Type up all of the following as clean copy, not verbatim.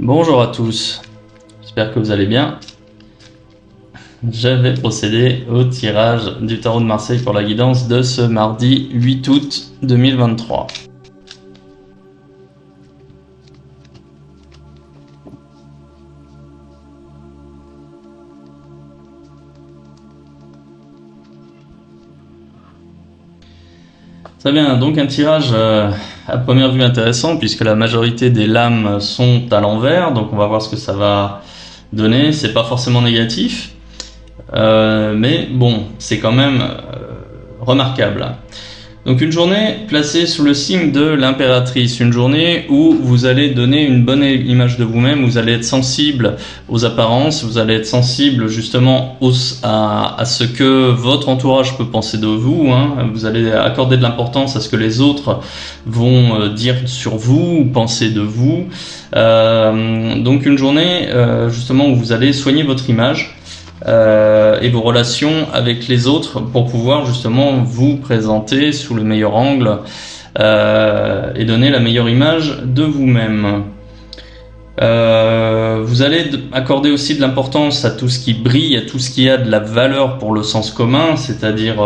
Bonjour à tous, j'espère que vous allez bien. Je vais procéder au tirage du tarot de Marseille pour la guidance de ce mardi 8 août 2023. Très bien, donc un tirage à première vue intéressant puisque la majorité des lames sont à l'envers, donc on va voir ce que ça va donner. C'est pas forcément négatif, mais bon, c'est quand même remarquable. Donc une journée placée sous le signe de l'impératrice, une journée où vous allez donner une bonne image de vous-même, vous allez être sensible aux apparences, vous allez être sensible justement à ce que votre entourage peut penser de vous, hein. Vous allez accorder de l'importance à ce que les autres vont dire sur vous ou penser de vous. Donc une journée justement où vous allez soigner votre image et vos relations avec les autres pour pouvoir justement vous présenter sous le meilleur angle et donner la meilleure image de vous-même. Vous allez accorder aussi de l'importance à tout ce qui brille, à tout ce qui a de la valeur pour le sens commun, c'est-à-dire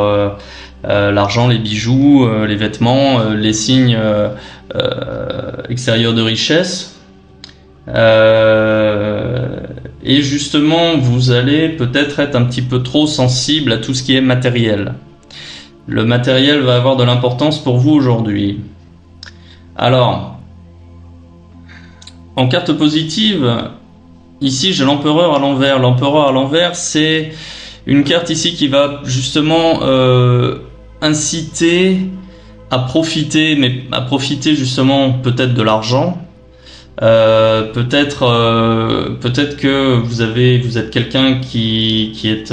l'argent, les bijoux, les vêtements, les signes extérieurs de richesse. Et justement, vous allez peut-être être un petit peu trop sensible à tout ce qui est matériel. Le matériel va avoir de l'importance pour vous aujourd'hui. Alors, en carte positive, ici j'ai l'empereur à l'envers. L'empereur à l'envers, c'est une carte ici qui va justement inciter à profiter, mais à profiter justement peut-être de l'argent. Peut-être que vous êtes quelqu'un qui est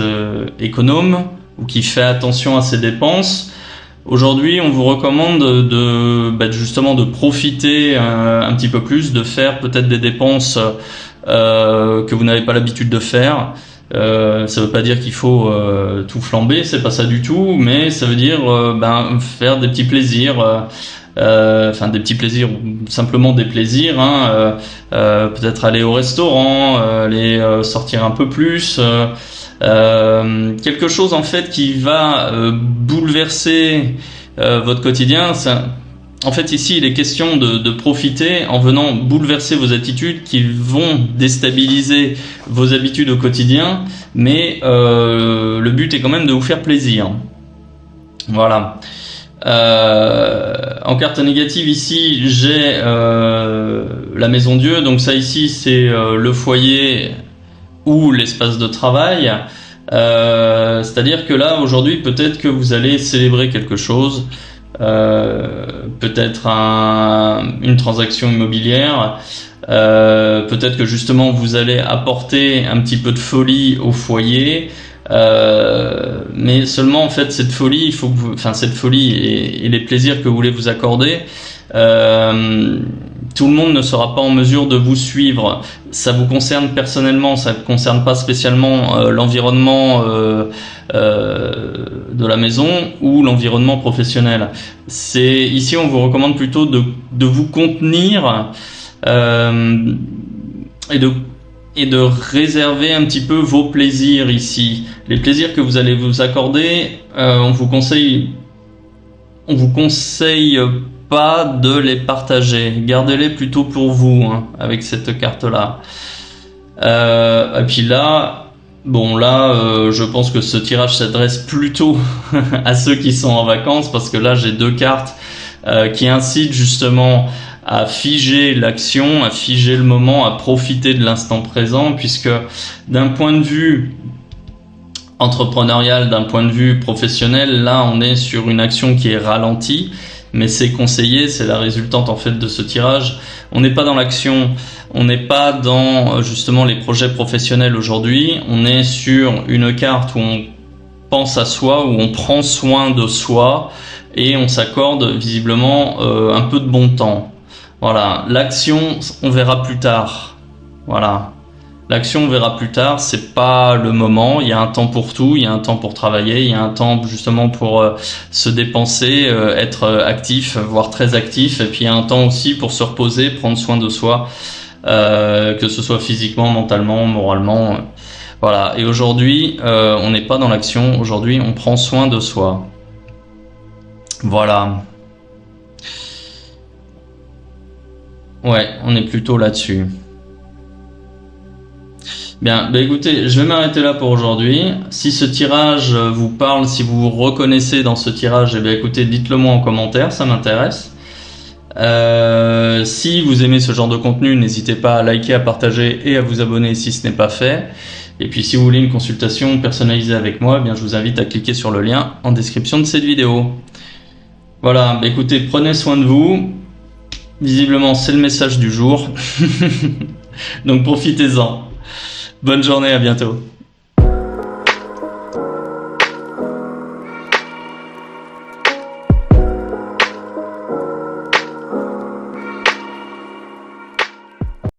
économe ou qui fait attention à ses dépenses. Aujourd'hui, on vous recommande justement de profiter un petit peu plus, de faire peut-être des dépenses que vous n'avez pas l'habitude de faire. Ça veut pas dire qu'il faut tout flamber, c'est pas ça du tout, mais ça veut dire faire des petits plaisirs. Des petits plaisirs, simplement des plaisirs, hein, peut-être aller au restaurant, aller sortir un peu plus, quelque chose en fait qui va bouleverser votre quotidien. En fait, ici, il est question de profiter en venant bouleverser vos attitudes qui vont déstabiliser vos habitudes au quotidien, mais le but est quand même de vous faire plaisir. Voilà. En carte négative ici j'ai la maison Dieu, donc ça ici c'est le foyer ou l'espace de travail, c'est-à-dire que là aujourd'hui peut-être que vous allez célébrer quelque chose, peut-être une transaction immobilière, peut-être que justement vous allez apporter un petit peu de folie au foyer. Mais seulement en fait cette folie, il faut que cette folie et les plaisirs que vous voulez vous accorder, tout le monde ne sera pas en mesure de vous suivre. Ça vous concerne personnellement, ça ne concerne pas spécialement l'environnement de la maison ou l'environnement professionnel. Ici on vous recommande plutôt de vous contenir et de réserver un petit peu vos plaisirs ici. Les plaisirs que vous allez vous accorder, on vous conseille pas de les partager. Gardez-les plutôt pour vous, hein, avec cette carte-là. Et puis là, je pense que ce tirage s'adresse plutôt à ceux qui sont en vacances, parce que là, j'ai deux cartes qui incitent justement à figer l'action, à figer le moment, à profiter de l'instant présent, puisque d'un point de vue entrepreneurial, d'un point de vue professionnel, là on est sur une action qui est ralentie, mais c'est conseillé, c'est la résultante en fait de ce tirage. On n'est pas dans l'action, on n'est pas dans justement les projets professionnels aujourd'hui, on est sur une carte où on pense à soi, où on prend soin de soi et on s'accorde visiblement un peu de bon temps. Voilà, l'action, on verra plus tard. Voilà, l'action, on verra plus tard. C'est pas le moment. Il y a un temps pour tout. Il y a un temps pour travailler. Il y a un temps justement pour se dépenser, être actif, voire très actif. Et puis il y a un temps aussi pour se reposer, prendre soin de soi. que ce soit physiquement, mentalement, moralement. Voilà. Et aujourd'hui, on n'est pas dans l'action. Aujourd'hui, on prend soin de soi. Voilà. Ouais, on est plutôt là-dessus. Bien, bah écoutez, je vais m'arrêter là pour aujourd'hui. Si ce tirage vous parle, si vous vous reconnaissez dans ce tirage, eh bien écoutez, dites-le moi en commentaire, ça m'intéresse. Si vous aimez ce genre de contenu, n'hésitez pas à liker, à partager et à vous abonner si ce n'est pas fait. Et puis si vous voulez une consultation personnalisée avec moi, eh bien je vous invite à cliquer sur le lien en description de cette vidéo. Voilà, bah écoutez, prenez soin de vous. Visiblement, c'est le message du jour. Donc profitez-en. Bonne journée, à bientôt.